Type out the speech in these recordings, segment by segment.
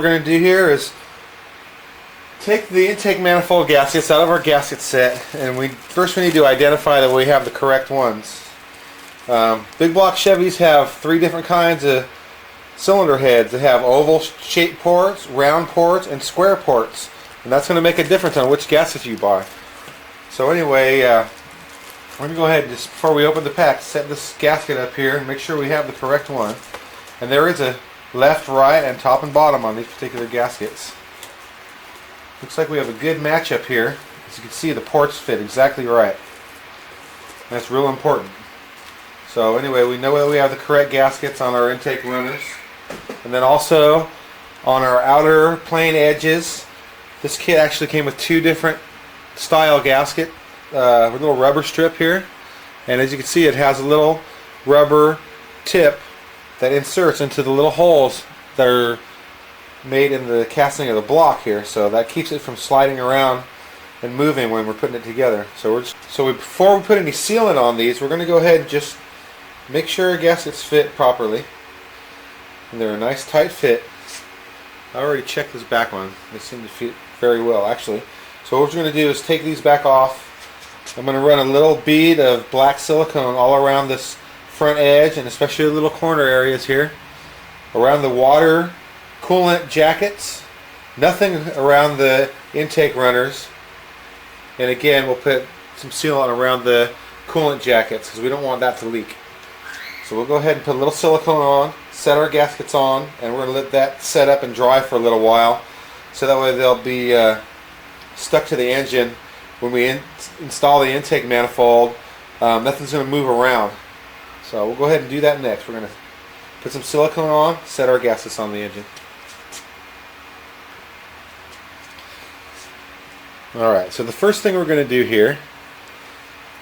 What we're going to do here is take the intake manifold gaskets out of our gasket set, and first we need to identify that we have the correct ones. Big block Chevys have three different kinds of cylinder heads. They have oval shaped ports, round ports, and square ports, and that's going to make a difference on which gasket you buy. So anyway, we're going to go ahead and just before we open the pack, set this gasket up here and make sure we have the correct one. And there is a left, right, and top and bottom on these particular gaskets. Looks like we have a good match up here. As you can see, the ports fit exactly right. That's real important. So anyway, we know that we have the correct gaskets on our intake runners. And then also on our outer plain edges, this kit actually came with two different style gasket with a little rubber strip here. And as you can see, it has a little rubber tip that inserts into the little holes that are made in the casting of the block here, so that keeps it from sliding around and moving when we're putting it together. So before we put any sealant on these, we're going to go ahead and just make sure our gaskets fit properly. And they're a nice tight fit. I already checked this back one. They seem to fit very well, actually. So what we're going to do is take these back off. I'm going to run a little bead of black silicone all around this front edge, and especially the little corner areas here, around the water coolant jackets, nothing around the intake runners, and again we'll put some sealant around the coolant jackets because we don't want that to leak. So we'll go ahead and put a little silicone on, set our gaskets on, and we're going to let that set up and dry for a little while, so that way they'll be stuck to the engine when we install the intake manifold. Nothing's going to move around. So we'll go ahead and do that next. We're going to put some silicone on, set our gaskets on the engine. Alright, so the first thing we're going to do here,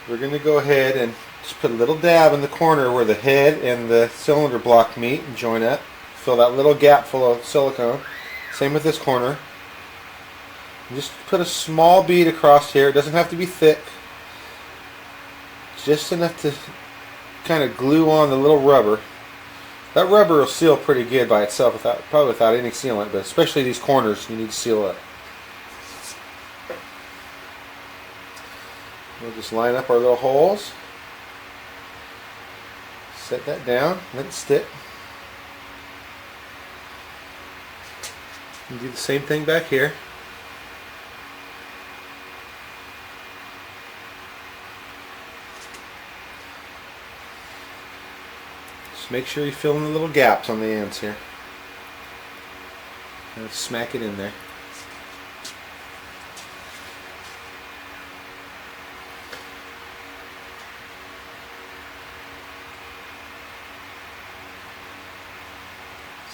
we're going to go ahead and just put a little dab in the corner where the head and the cylinder block meet and join up. Fill that little gap full of silicone. Same with this corner. And just put a small bead across here. It doesn't have to be thick. Just enough to kind of glue on the little rubber. That rubber will seal pretty good by itself, probably without any sealant, but especially these corners you need to seal up. We'll just line up our little holes, set that down, let it stick, and do the same thing back here. Make sure you fill in the little gaps on the ends here. And smack it in there.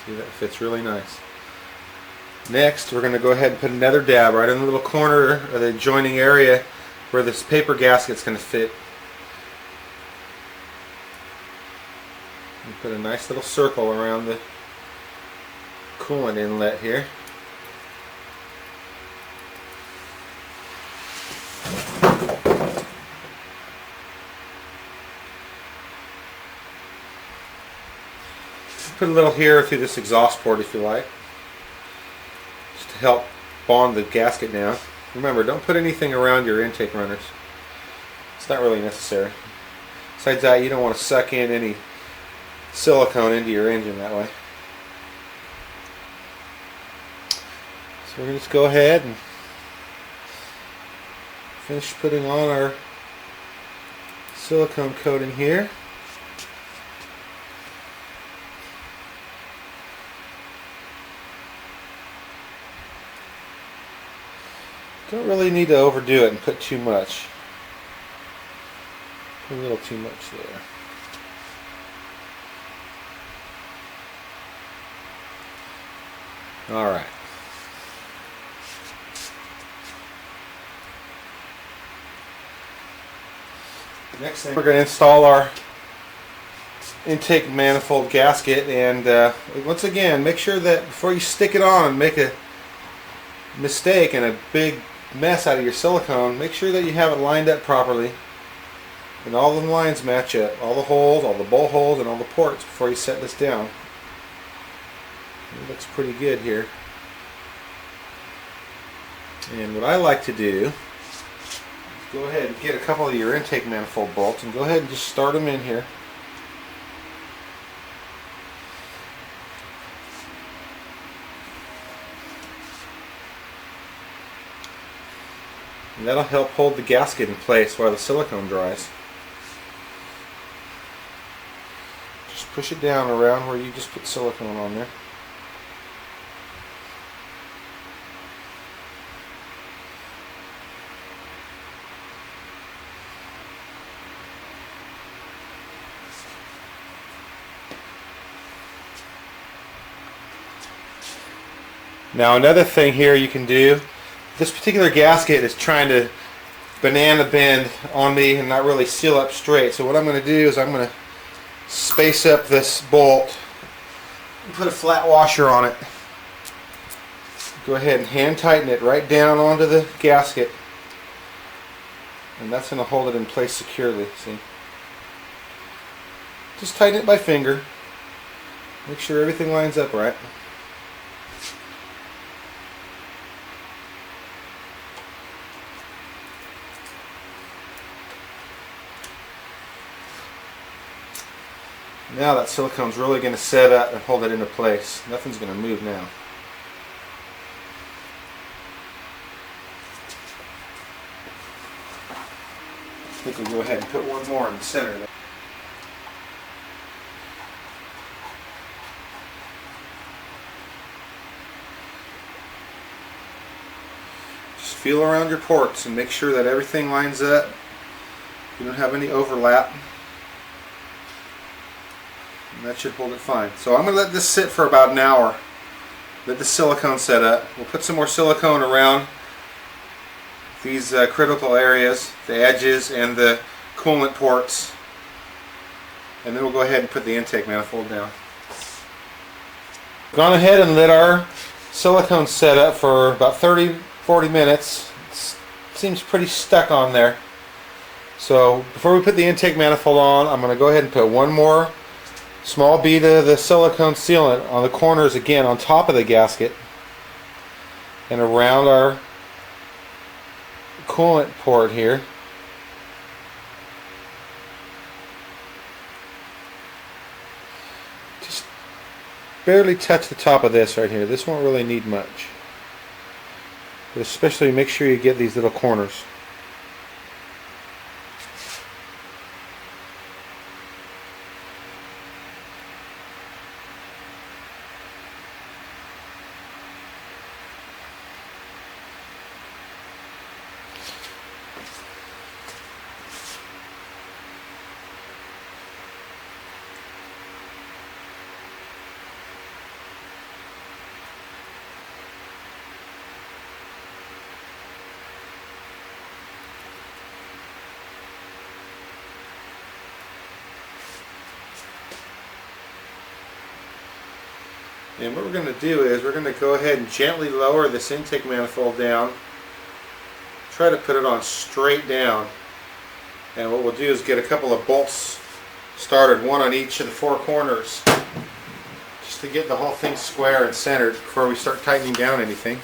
See, that fits really nice. Next, we're going to go ahead and put another dab right in the little corner of the joining area where this paper gasket's going to fit. And put a nice little circle around the coolant inlet here. Put a little here through this exhaust port if you like, just to help bond the gasket down. Remember, don't put anything around your intake runners. It's not really necessary. Besides that, you don't want to suck in any silicone into your engine that way. So we're going to just go ahead and finish putting on our silicone coating here. Don't really need to overdo it and put too much. Put a little too much there. Alright. Next thing, we're going to install our intake manifold gasket, and once again, make sure that before you stick it on and make a mistake and a big mess out of your silicone, make sure that you have it lined up properly and all the lines match up, all the holes, all the bowl holes, and all the ports before you set this down. It looks pretty good here. And what I like to do is go ahead and get a couple of your intake manifold bolts and go ahead and just start them in here. And that'll help hold the gasket in place while the silicone dries. Just push it down around where you just put silicone on there. Now another thing here you can do, this particular gasket is trying to banana bend on me and not really seal up straight. So what I'm going to do is I'm going to space up this bolt and put a flat washer on it. Go ahead and hand tighten it right down onto the gasket, and that's going to hold it in place securely. See? Just tighten it by finger. Make sure everything lines up right. Now that silicone's really going to set up and hold it into place. Nothing's going to move now. I think we'll go ahead and put one more in the center there. Just feel around your ports and make sure that everything lines up. You don't have any overlap. And that should hold it fine. So I'm going to let this sit for about an hour. Let the silicone set up. We'll put some more silicone around these critical areas, the edges and the coolant ports. And then we'll go ahead and put the intake manifold down. Gone ahead and let our silicone set up for about 30-40 minutes. It seems pretty stuck on there. So before we put the intake manifold on, I'm going to go ahead and put one more small bead of the silicone sealant on the corners again on top of the gasket and around our coolant port here. Just barely touch the top of this right here. This won't really need much. But especially make sure you get these little corners. And what we're going to do is we're going to go ahead and gently lower this intake manifold down. Try to put it on straight down. And what we'll do is get a couple of bolts started, one on each of the four corners, just to get the whole thing square and centered before we start tightening down anything.